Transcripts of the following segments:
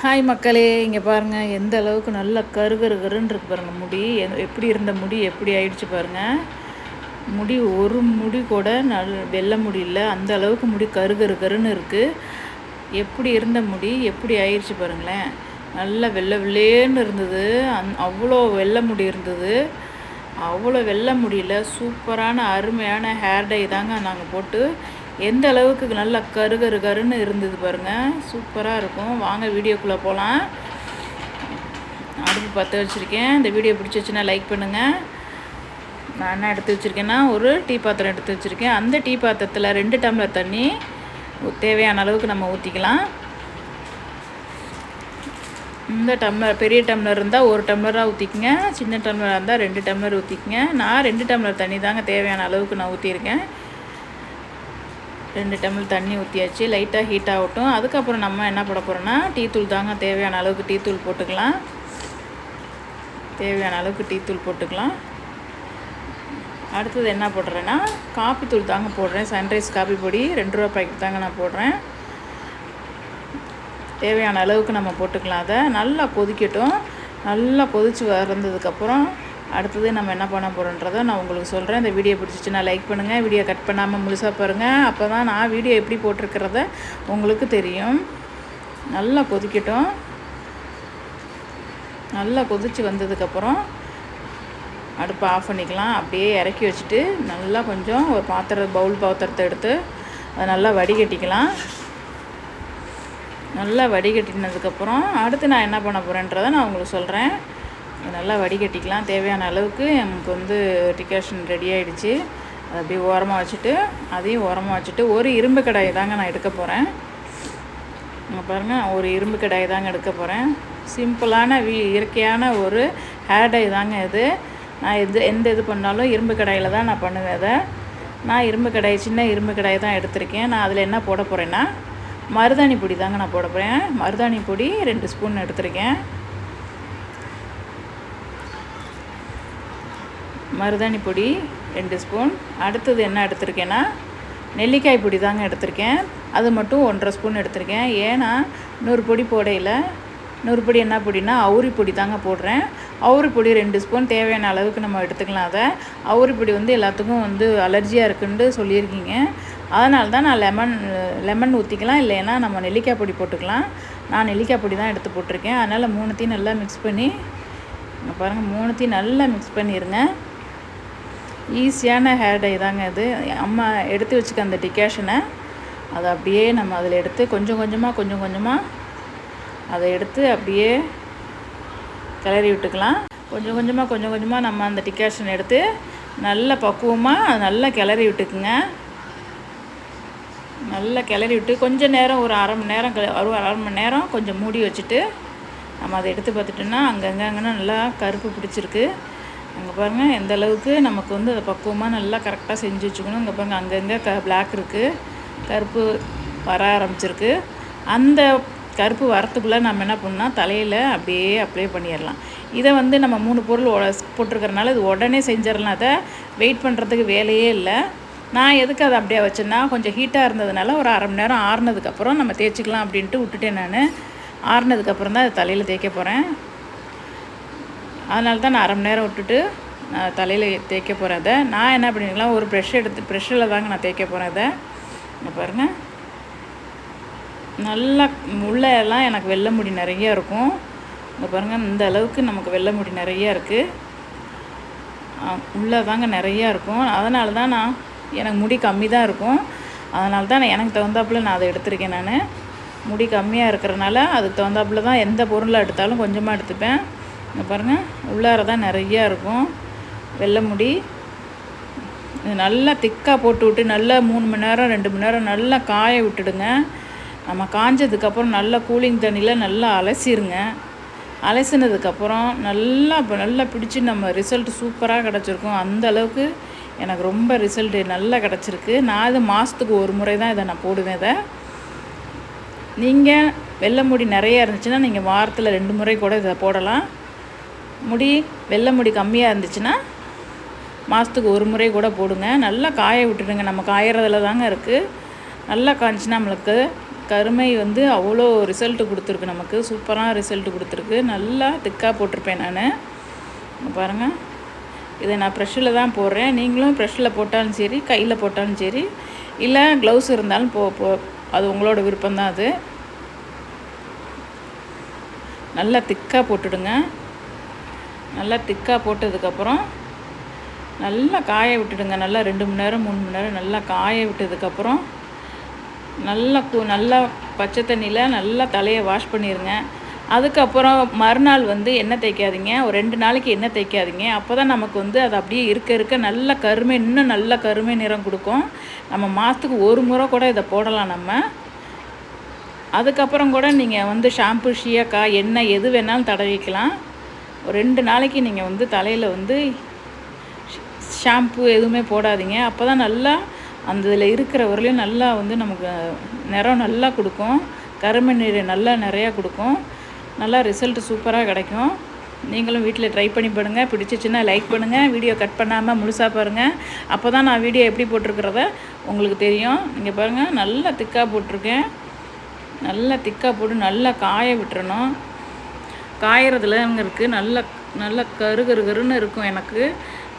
Hi மக்களே, இங்கே பாருங்கள் எந்த அளவுக்கு நல்லா கருன்னு இருக்கு பாருங்கள். முடி எப்படி இருந்த முடி எப்படி ஆயிடுச்சு பாருங்கள். முடி ஒரு முடி கூட வெள்ளை முடி இல்லை, அந்த அளவுக்கு முடி கருன்னு இருக்குது. எப்படி இருந்த முடி எப்படி ஆயிடுச்சு பாருங்களேன். நல்லா வெள்ளை வெள்ளேன்னு இருந்தது, அவ்வளோ வெள்ளை முடி இருந்தது. அவ்வளோ வெள்ளை முடியல, சூப்பரான அருமையான ஹேர் டை தாங்க நாங்கள் போட்டு எந்த அளவுக்கு நல்லா கருன்னு இருந்தது பாருங்கள். சூப்பராக இருக்கும். வாங்க வீடியோக்குள்ளே போகலாம். அடுப்பு பற்ற வச்சுருக்கேன். இந்த வீடியோ பிடிச்சிச்சுன்னா லைக் பண்ணுங்கள். நான் என்ன எடுத்து வச்சுருக்கேன்னா, ஒரு டீ பாத்திரம் எடுத்து வச்சுருக்கேன். அந்த டீ பாத்திரத்தில் 2 டம்ளர் தண்ணி தேவையான அளவுக்கு நம்ம ஊற்றிக்கலாம். இந்த டம்ளர் பெரிய டம்ளர் இருந்தால் 1 டம்ளராக ஊற்றிக்கங்க, சின்ன டம்ளராக இருந்தால் 2 டம்ளர் ஊற்றிக்கங்க. நான் 2 டம்ளர் தண்ணி தாங்க தேவையான அளவுக்கு நான் ஊற்றிருக்கேன். 2 டம்ளர் தண்ணி ஊற்றியாச்சு. லைட்டாக ஹீட் ஆகட்டும். அதுக்கப்புறம் நம்ம என்ன போட போகிறோன்னா, டீ தூள் தாங்க. தேவையான அளவுக்கு டீ தூள் போட்டுக்கலாம். அடுத்தது என்ன போடுறேன்னா, காப்பி தூள் தாங்க போடுறேன். சன்ரைஸ் காப்பி பொடி 2 ரூபா பாக்கெட் தாங்க நான் போடுறேன். தேவையான அளவுக்கு நம்ம போட்டுக்கலாம். அதை நல்லா கொதிக்கட்டும். நல்லா கொதித்து வந்ததுக்கப்புறம் அடுத்தது நம்ம என்ன பண்ண போகிறோன்றதை நான் உங்களுக்கு சொல்கிறேன். இந்த வீடியோ பிடிச்சிச்சுன்னா லைக் பண்ணுங்கள். வீடியோ கட் பண்ணாமல் முழுசாக பாருங்கள். அப்போ தான் நான் வீடியோ எப்படி போட்டிருக்கிறத உங்களுக்கு தெரியும். நல்லா கொதிக்கட்டும். நல்லா கொதித்து வந்ததுக்கப்புறம் அடுப்பை ஆஃப் பண்ணிக்கலாம். அப்படியே இறக்கி வச்சுட்டு நல்லா கொஞ்சம் ஒரு பவுல் பாத்திரத்தை எடுத்து அதை நல்லா வடிகட்டிக்கலாம். நல்லா வடிகட்டினதுக்கப்புறம் அடுத்து நான் என்ன பண்ண போகிறேன்றதை நான் உங்களுக்கு சொல்கிறேன். நல்லா வடிகட்டிக்கலாம். தேவையான அளவுக்கு நமக்கு டிகாஷன் ரெடி ஆகிடுச்சு. அதை அப்படியே ஓரமாக வச்சுட்டு அதையும் ஓரமாக வச்சுட்டு ஒரு இரும்பு கடாயை தாங்க நான் எடுக்க போகிறேன். இங்கே பாருங்கள், ஒரு இரும்பு கடாயை தாங்க எடுக்க போகிறேன். சிம்பிளான இயற்கையான ஒரு ஹேர் டை தாங்க இது. நான் எந்த இது பண்ணாலும் இரும்பு கடாயில் தான் நான் பண்ணுவேன். அதை நான் சின்ன இரும்பு கடாயை தான் எடுத்திருக்கேன். நான் அதில் என்ன போட போகிறேன்னா, மருதாணி பொடி தாங்க நான் போட போகிறேன். மருதாணி பொடி 2 ஸ்பூன் எடுத்திருக்கேன். மருதாணி பொடி 2 ஸ்பூன். அடுத்தது என்ன எடுத்திருக்கேன்னா, நெல்லிக்காய் பொடி தாங்க எடுத்திருக்கேன். அது மட்டும் 1.5 ஸ்பூன் எடுத்திருக்கேன். ஏன்னா இன்னொரு பொடி போடையில் இன்னொரு பொடி என்ன பொடினா அவுரி பொடி தாங்க போடுறேன். அவுரி பொடி 2 ஸ்பூன் தேவையான அளவுக்கு நம்ம எடுத்துக்கலாம். அதை அவுரி பொடி எல்லாத்துக்கும் அலர்ஜியாக இருக்குன்னு சொல்லியிருக்கீங்க. அதனால தான் நான் லெமன் ஊற்றிக்கலாம், இல்லைன்னா நம்ம நெல்லிக்காய் பொடி போட்டுக்கலாம். நான் நெல்லிக்காய் பொடி தான் எடுத்து போட்டிருக்கேன். அதனால் 3த்தையும் நல்லா மிக்ஸ் பண்ணி பாருங்கள். 3த்தையும் நல்லா மிக்ஸ் பண்ணிடுங்க. ஈஸியான ஹேர் டை தாங்க இது. அம்மா எடுத்து வச்சுக்க அந்த டிகாஷனை அதை அப்படியே நம்ம அதில் எடுத்து கொஞ்சம் கொஞ்சமாக அதை எடுத்து அப்படியே கிளறி விட்டுக்கலாம். கொஞ்சம் கொஞ்சமாக நம்ம அந்த டிகாஷன் எடுத்து நல்ல பக்குவமாக அதை நல்லா கிளறி விட்டுக்குங்க. நல்லா கிளறி விட்டு கொஞ்சம் நேரம் ஒரு அரை மணி நேரம் கொஞ்சம் மூடி வச்சுட்டு நம்ம அதை எடுத்து பார்த்துட்டோன்னா அங்கங்கே நல்லா கருப்பு பிடிச்சிருக்கு. அங்கே பாருங்கள் எந்த அளவுக்கு நமக்கு அதை பக்குவமாக நல்லா கரெக்டாக செஞ்சு வச்சுக்கணும். இங்கே பாருங்கள் அங்கங்கே பிளாக் இருக்குது, கருப்பு வர ஆரம்பிச்சிருக்கு. அந்த கருப்பு வரத்துக்குள்ளே நம்ம என்ன பண்ணால் தலையில் அப்படியே அப்ளை பண்ணிடலாம். இதை நம்ம 3 பொருள் போட்டிருக்கிறனால இது உடனே செஞ்சிடலாம். அதை வெயிட் பண்ணுறதுக்கு வேலையே இல்லை. நான் எதுக்கு அதை அப்படியே வச்சேன்னா, கொஞ்சம் ஹீட்டாக இருந்ததுனால ஒரு அரை மணி நேரம் ஆறுனதுக்கப்புறம் நம்ம தேய்ச்சிக்கலாம் அப்படின்ட்டு விட்டுட்டேன். நான் ஆறுனதுக்கப்புறம் தான் அதை தலையில் தேய்க்க போகிறேன். அதனால தான் நான் அரை மணி நேரம் விட்டுட்டு நான் தலையில் தேய்க்க போகிறேன். அதை நான் என்ன பண்ணிக்கலாம், ஒரு ப்ரெஷ்ஷில் தாங்க நான் தேய்க்க போகிறேன். அதை இங்கே பாருங்கள். நல்லா உள்ளெல்லாம் எனக்கு வெள்ளை முடி நிறையா இருக்கும். இங்கே பாருங்கள், இந்த அளவுக்கு நமக்கு வெள்ளை முடி நிறையா இருக்குது. உள்ளே தாங்க நிறையா இருக்கும். அதனால தான் எனக்கு முடி கம்மி தான் இருக்கும். அதனால தான் எனக்கு தகுந்தாப்பில் நான் அதை எடுத்திருக்கேன். நான் முடி கம்மியாக இருக்கிறனால அதுக்கு தகுந்தாப்பில் தான் எந்த பொருளை எடுத்தாலும் கொஞ்சமாக எடுத்துப்பேன். இங்கே பாருங்கள், உள்ளார தான் நிறையா இருக்கும் வெள்ளை முடி. இது நல்லா திக்காக போட்டு விட்டு நல்லா 3 மணி நேரம் 2 மணி நேரம் நல்லா காய விட்டுடுங்க. நம்ம காஞ்சதுக்கப்புறம் நல்லா கூலிங் தண்ணியில் நல்லா அலசிடுங்க. அலசினதுக்கப்புறம் நல்லா பிடிச்சி நம்ம ரிசல்ட் சூப்பராக கிடச்சிருக்கும். அந்த அளவுக்கு எனக்கு ரொம்ப ரிசல்ட் நல்லா கிடச்சிருக்கு. நான் இது மாதத்துக்கு ஒரு முறை தான் இதை நான் போடுவேன். இதை நீங்கள் வெள்ளை முடி நிறையா இருந்துச்சுன்னா நீங்கள் வாரத்தில் 2 முறை கூட இதை போடலாம். வெள்ளை முடி கம்மியாக இருந்துச்சுன்னா மாதத்துக்கு ஒரு முறை கூட போடுங்க. நல்லா காய விட்டுடுங்க. நம்ம காயறதுல தாங்க இருக்குது. நல்லா காய்ஞ்சினா நம்மளுக்கு கருமை வந்து அவ்வளோ ரிசல்ட்டு கொடுத்துருக்கு, நமக்கு சூப்பராக ரிசல்ட்டு கொடுத்துருக்கு. நல்லா திக்காக போட்டிருப்பேன் நான். பாருங்கள், இதை நான் ப்ரெஷ்ஷில் தான் போடுறேன். நீங்களும் ப்ரெஷ்ஷில் போட்டாலும் சரி, கையில் போட்டாலும் சரி, இல்லை க்ளவுஸ் இருந்தாலும் அது உங்களோட விருப்பம்தான். அது நல்லா திக்காக போட்டுடுங்க. நல்லா திக்காக போட்டதுக்கப்புறம் நல்லா காய விட்டுடுங்க. நல்லா 2 மணி நேரம் 3 மணி நேரம் நல்லா காய விட்டதுக்கப்புறம் நல்லா பச்சை தண்ணியில் நல்லா தலையை வாஷ் பண்ணிடுங்க. அதுக்கப்புறம் மறுநாள் வந்து எண்ணெய் தேய்க்காதீங்க. ஒரு 2 நாளைக்கு எண்ணெய் தேய்க்காதீங்க. அப்போ தான் நமக்கு வந்து அது அப்படியே இருக்க நல்ல கருமை, இன்னும் நல்ல கருமை நிறம் கொடுக்கும். நம்ம மாதத்துக்கு ஒரு முறை கூட இதை போடலாம் நம்ம. அதுக்கப்புறம் கூட நீங்கள் வந்து ஷாம்பு, ஷியாக்காய், எண்ணெய் எது வேணாலும் தடவிக்கலாம். ஒரு 2 நாளைக்கு நீங்கள் வந்து தலையில் வந்து ஷாம்பு எதுவுமே போடாதீங்க. அப்போ தான் நல்லா அந்த இதில் இருக்கிற வரலையும் நல்லா வந்து நமக்கு நிறம் நல்லா கொடுக்கும். கருமை நிறம் நல்லா நிறையா கொடுக்கும். நல்லா ரிசல்ட்டு சூப்பராக கிடைக்கும். நீங்களும் வீட்டில் ட்ரை பண்ணி பாருங்கள். பிடிச்சிச்சின்னா லைக் பண்ணுங்கள். வீடியோ கட் பண்ணாமல் முழுசாக பாருங்கள். அப்போ தான் நான் வீடியோ எப்படி போட்டிருக்கிறத உங்களுக்கு தெரியும். நீங்கள் பாருங்கள், நல்லா திக்காக போட்டிருக்கேன். நல்லா திக்காக போட்டு நல்லா காய விட்டுறணும். காயறதுலங்கிறதுக்கு நல்லா கருன்னு இருக்கும். எனக்கு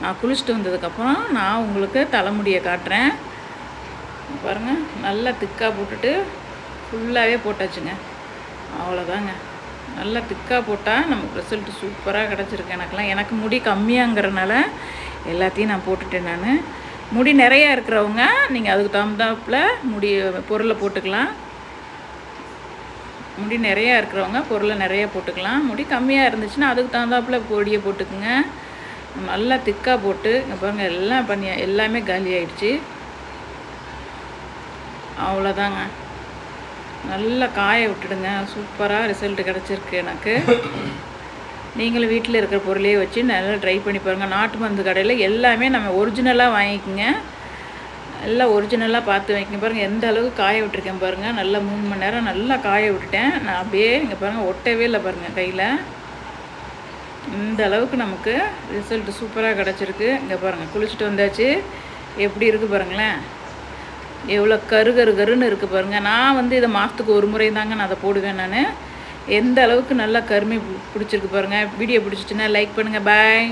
நான் குளிச்சுட்டு வந்ததுக்கப்புறம் நான் உங்களுக்கு தலைமுடியை காட்டுறேன். பாருங்கள், நல்லா திக்காக போட்டுட்டு ஃபுல்லாகவே போட்டாச்சுங்க. அவ்வளோதாங்க. நல்லா திக்காக போட்டால் நமக்கு ரிசல்ட்டு சூப்பராக கிடச்சிருக்கு. எனக்கு முடி கம்மியாங்கிறனால எல்லாத்தையும் நான் போட்டுட்டேன். நான் முடி நிறையா இருக்கிறவங்க நீங்கள் அதுக்கு தகுந்தாப்பில் பொருளை போட்டுக்கலாம். முடி நிறையா இருக்கிறவங்க பொருளை நிறையா போட்டுக்கலாம். முடி கம்மியாக இருந்துச்சுன்னா அதுக்கு தகுந்தாப்பில் பொடியை போட்டுக்குங்க. நல்லா திக்காக போட்டு இங்கே பாருங்கள், எல்லாமே காலி ஆகிடுச்சு. அவ்வளோதாங்க. நல்லா காய விட்டுடுங்க. சூப்பராக ரிசல்ட்டு கிடச்சிருக்கு எனக்கு. நீங்களும் வீட்டில் இருக்கிற பொருளையே வச்சு நல்லா ட்ரை பண்ணி பாருங்கள். நாட்டு மருந்து கடையில் எல்லாமே நம்ம ஒரிஜினலாக வாங்கிக்கோங்க. எல்லாம் ஒரிஜினலாக பார்த்து வைக்கங்க. பாருங்கள், எந்த அளவுக்கு காய விட்டுருக்கேன் பாருங்கள். நல்லா 3 மணி நேரம் நல்லா காய விட்டுட்டேன் நான். அப்படியே இங்கே பாருங்கள், ஒட்டவே இல்லை பாருங்கள் கையில். இந்த அளவுக்கு நமக்கு ரிசல்ட்டு சூப்பராக கிடச்சிருக்கு. இங்கே பாருங்கள், குளிச்சுட்டு வந்தாச்சு. எப்படி இருக்குது பாருங்களேன், எவ்வளோ கருன்னு இருக்குது பாருங்கள். நான் வந்து இதை மாதத்துக்கு ஒரு முறை தாங்க நான் அதை போடுவேன். நான் எந்த அளவுக்கு நல்லா கருமை பிடிச்சிருக்கு பாருங்கள். வீடியோ பிடிச்சிச்சின்னா லைக் பண்ணுங்கள். பாய்.